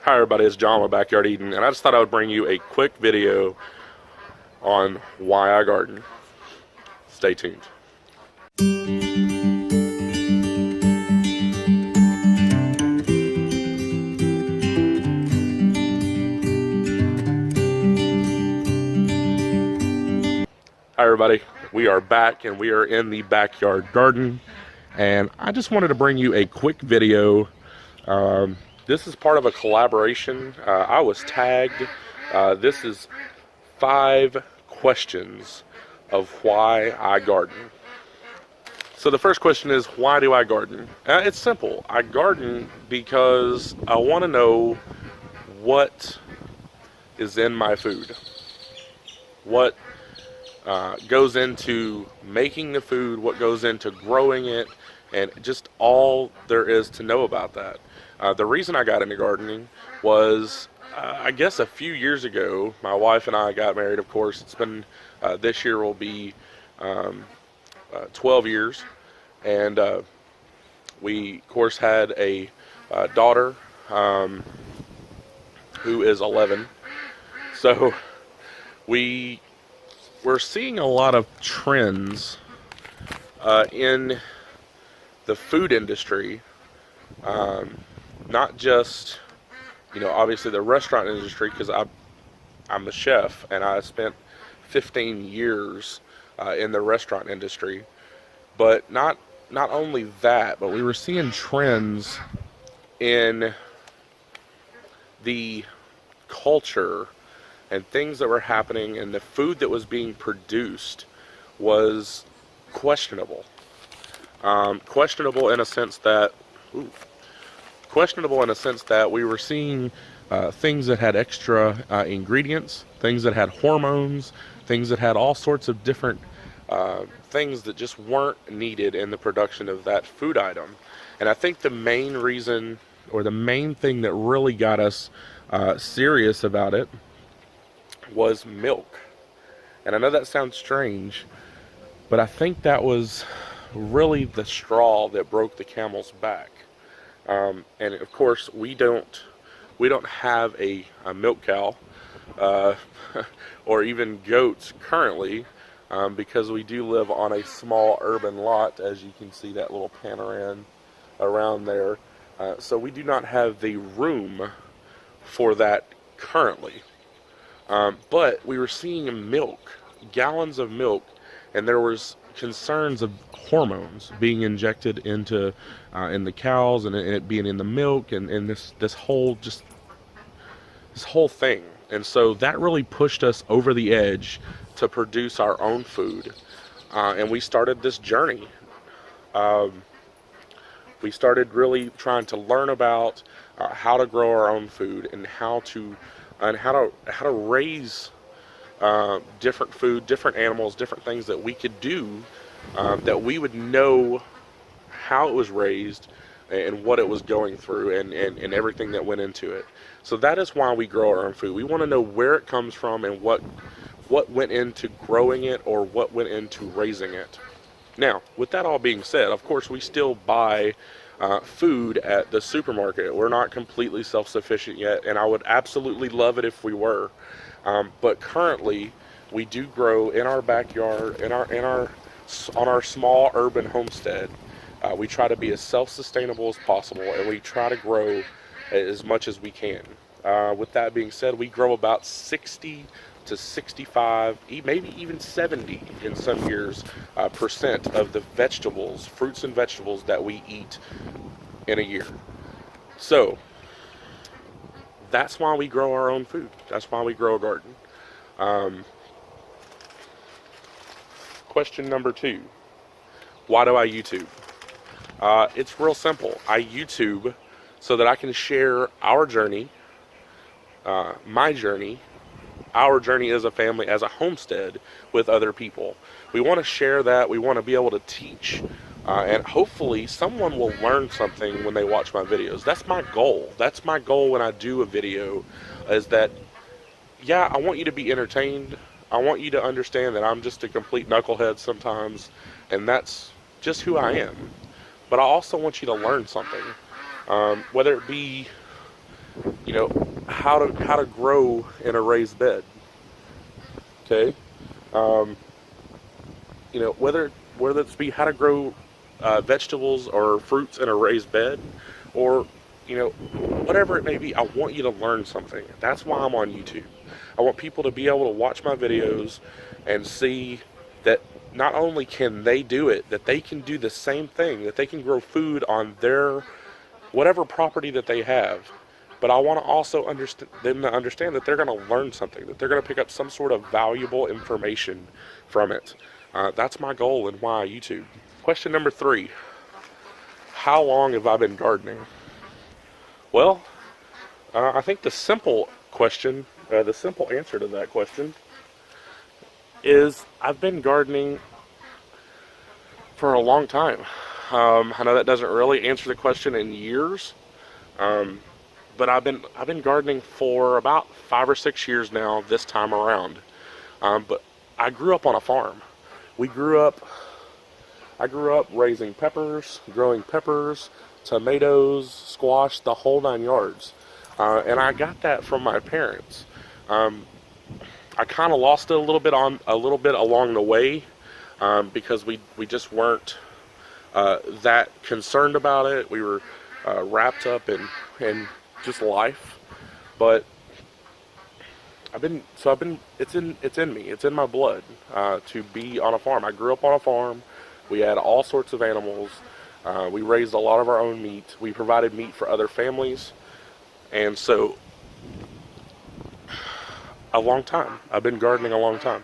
Hi everybody, it's John with Backyard Eden, and I just thought I would bring you a quick video on why I garden. Stay tuned. Hi everybody, we are back and we are in the backyard garden, and I just wanted to bring you a quick video. This is part of a collaboration. I was tagged. This is 5 questions of why I garden. So the first question is, why do I garden? It's simple. I garden because I want to know what is in my food. What goes into making the food, what goes into growing it, and just all there is to know about that. The reason I got into gardening was, I guess a few years ago, my wife and I got married. Of course, it's been, this year will be 12 years, and we, of course, had a daughter who is 11. So we're seeing a lot of trends in the food industry, not just, obviously the restaurant industry, because I'm a chef and I spent 15 years in the restaurant industry, but not only that, but we were seeing trends in the culture and things that were happening, and the food that was being produced was questionable. Questionable in a sense that we were seeing things that had extra ingredients, things that had hormones, things that had all sorts of different things that just weren't needed in the production of that food item. And I think the main reason, or the main thing that really got us serious about it, was milk. And I know that sounds strange, but I think that was really the straw that broke the camel's back. And of course, we don't have a milk cow or even goats currently, because we do live on a small urban lot, as you can see that little panorama around there. So we do not have the room for that currently. But we were seeing milk, gallons of milk, and there was concerns of hormones being injected into in the cows, and it being in the milk, and this whole thing. And so that really pushed us over the edge to produce our own food, and we started this journey. We started really trying to learn about how to grow our own food, and how to raise different food, different animals, different things that we could do, that we would know how it was raised and what it was going through, and everything that went into it. So that is why we grow our own food. We want to know where it comes from and what went into growing it, or what went into raising it. Now, with that all being said, of course, we still buy food at the supermarket. We're not completely self-sufficient yet, and I would absolutely love it if we were. But currently, we do grow in our backyard, on our small urban homestead. We try to be as self-sustainable as possible, and we try to grow as much as we can. With that being said, we grow about 60 to 65, maybe even 70 in some years, percent of the vegetables, fruits and vegetables that we eat in a year. So that's why we grow our own food. That's why we grow a garden. Question number 2, why do I YouTube? It's real simple. I YouTube so that I can share our journey, my journey, our journey as a family, as a homestead, with other people. We want to share that. We want to be able to teach, and hopefully someone will learn something when they watch my videos. That's my goal. That's my goal when I do a video, is that, yeah, I want you to be entertained. I want you to understand that I'm just a complete knucklehead sometimes, and that's just who I am. But I also want you to learn something, whether it be you know, how to grow in a raised bed. Okay, um, you know, whether it's be how to grow vegetables or fruits in a raised bed, or you know, whatever it may be. I want you to learn something. That's why I'm on YouTube. I want people to be able to watch my videos and see that not only can they do it, that they can do the same thing, that they can grow food on their whatever property that they have. But I want to also understand them to understand that they're going to learn something, that they're going to pick up some sort of valuable information from it. That's my goal and why YouTube. Question number 3: how long have I been gardening? Well, I think the simple answer to that question is I've been gardening for a long time. I know that doesn't really answer the question in years, but I've been gardening for about 5 or 6 years now. This time around, but I grew up on a farm. We grew up. I grew up raising peppers, growing peppers, tomatoes, squash, the whole 9 yards, and I got that from my parents. I kind of lost it a little bit along the way, because we just weren't that concerned about it. We were wrapped up in just life, but it's in me. It's in my blood to be on a farm. I grew up on a farm. We had all sorts of animals. We raised a lot of our own meat. We provided meat for other families, and so a long time. I've been gardening a long time.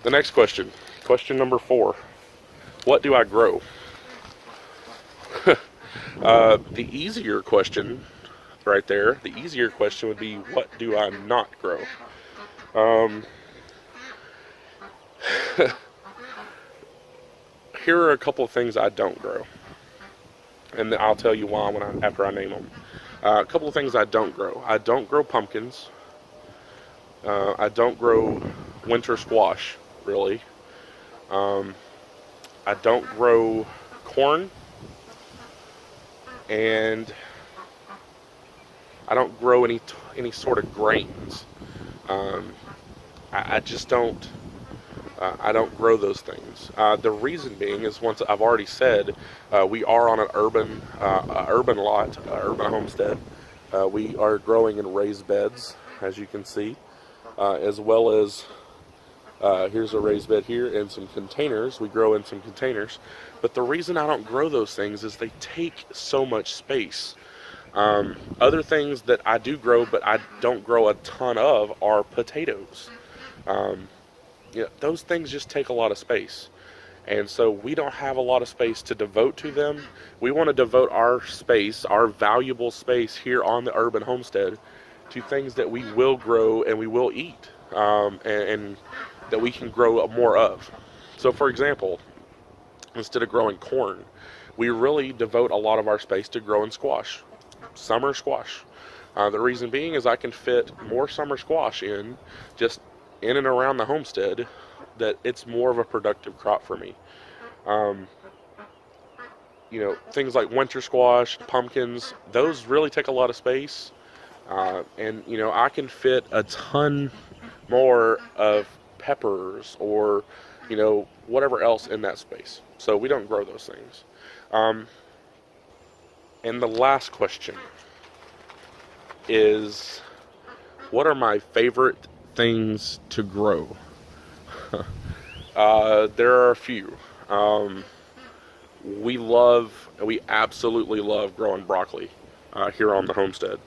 The next question number 4: what do I grow? The easier question right there, the easier question would be, what do I not grow? Um, Here are a couple of things I don't grow, and I'll tell you why after I name them. A couple of things I don't grow. I don't grow pumpkins. I don't grow winter squash, really. Um, I don't grow corn, and I don't grow any sort of grains. Um, I just don't. I don't grow those things. The reason being is, once I've already said, we are on an urban lot, urban homestead. We are growing in raised beds, as you can see, as well as here's a raised bed here and some containers. We grow in some containers. But the reason I don't grow those things is they take so much space. Other things that I do grow, but I don't grow a ton of, are potatoes. Um, those things just take a lot of space. And so we don't have a lot of space to devote to them. We want to devote our space, our valuable space here on the urban homestead, to things that we will grow and we will eat, and that we can grow more of. So, for example, instead of growing corn, we really devote a lot of our space to growing squash, summer squash. The reason being is I can fit more summer squash just in and around the homestead, that it's more of a productive crop for me. Um, Things like winter squash, pumpkins, those really take a lot of space. And I can fit a ton more of peppers or, whatever else in that space. So we don't grow those things. And the last question is, what are my favorite things to grow? There are a few. We absolutely love growing broccoli here on the homestead.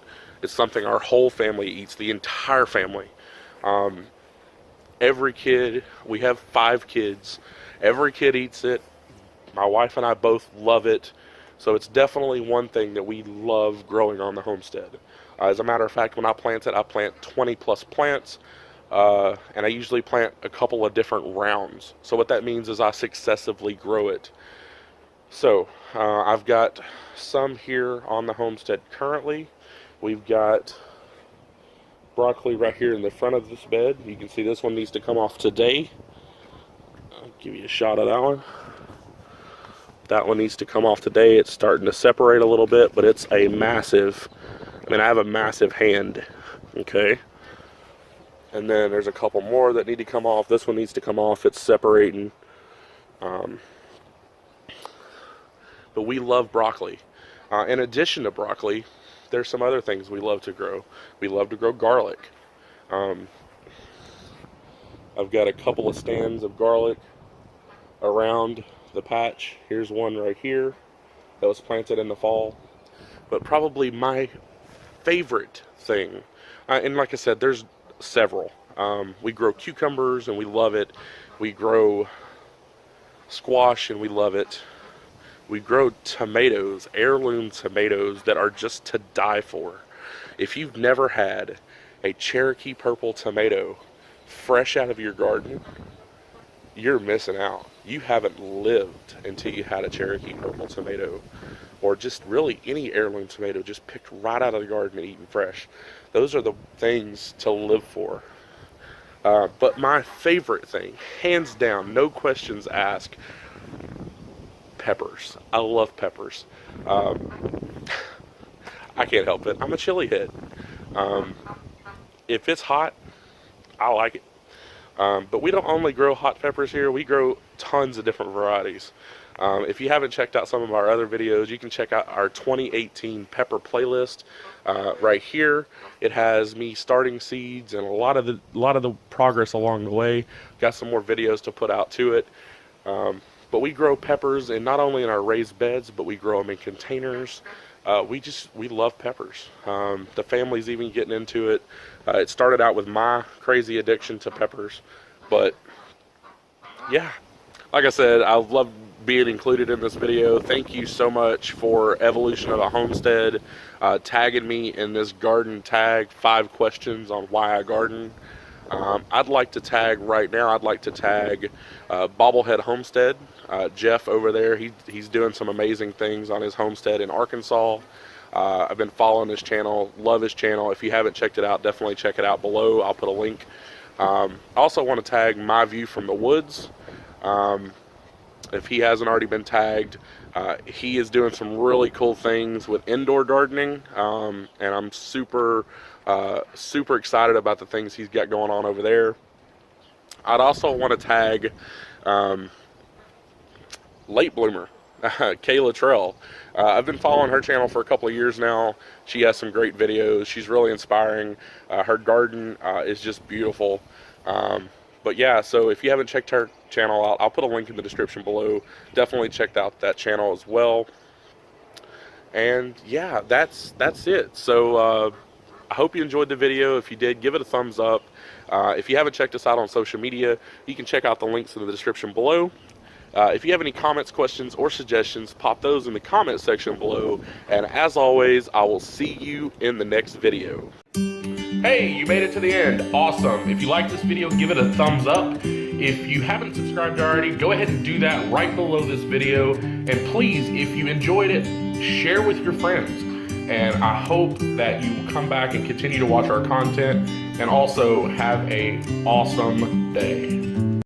It's something our whole family eats, the entire family. Every kid, we have 5 kids, every kid eats it. My wife and I both love it. So it's definitely one thing that we love growing on the homestead. As a matter of fact, when I plant it, I plant 20 plus plants. And I usually plant a couple of different rounds. So what that means is I successively grow it. So I've got some here on the homestead currently. We've got broccoli right here in the front of this bed. You can see this one needs to come off today. I'll give you a shot of that one. That one needs to come off today. It's starting to separate a little bit, but it's a massive I mean, I have a massive hand, okay? And then there's a couple more that need to come off. This one needs to come off. It's separating. But we love broccoli. In addition to broccoli, there's some other things we love to grow. We love to grow garlic. I've got a couple of stands of garlic around the patch. Here's one right here that was planted in the fall. But probably my favorite thing, and like I said, there's several. We grow cucumbers and we love it. We grow squash and we love it. We grow tomatoes, heirloom tomatoes that are just to die for. If you've never had a Cherokee purple tomato fresh out of your garden, you're missing out. You haven't lived until you had a Cherokee purple tomato, or just really any heirloom tomato just picked right out of the garden and eaten fresh. Those are the things to live for. But my favorite thing, hands down, no questions asked, peppers. I love peppers. I can't help it. I'm a chili head. If it's hot, I like it. But we don't only grow hot peppers here. We grow tons of different varieties. If you haven't checked out some of our other videos, you can check out our 2018 pepper playlist right here. It has me starting seeds and a lot of the progress along the way. Got some more videos to put out to it. But we grow peppers, and not only in our raised beds, but we grow them in containers. We love peppers. The family's even getting into it. It started out with my crazy addiction to peppers, but yeah, like I said, I love being included in this video. Thank you so much for Evolution of a Homestead tagging me in this garden tag, 5 questions on why I garden. I'd like to tag right now. I'd like to tag Bobblehead Homestead. Jeff over there, he's doing some amazing things on his homestead in Arkansas. I've been following his channel, love his channel. If you haven't checked it out, definitely check it out below. I'll put a link. I also want to tag My View from the Woods. If he hasn't already been tagged, he is doing some really cool things with indoor gardening, and I'm super excited about the things he's got going on over there. I'd also want to tag Late Bloomer, Kaye Littrell. I've been following her channel for a couple of years now. She has some great videos. She's really inspiring. Her garden is just beautiful. But yeah, so if you haven't checked her channel out, I'll put a link in the description below. Definitely check out that channel as well. And yeah, that's it. So I hope you enjoyed the video. If you did, give it a thumbs up. If you haven't checked us out on social media, you can check out the links in the description below. If you have any comments, questions, or suggestions, pop those in the comment section below. And as always, I will see you in the next video. Hey, you made it to the end. Awesome. If you like this video, give it a thumbs up. If you haven't subscribed already, go ahead and do that right below this video. And please, if you enjoyed it, share with your friends. And I hope that you will come back and continue to watch our content, and also have an awesome day.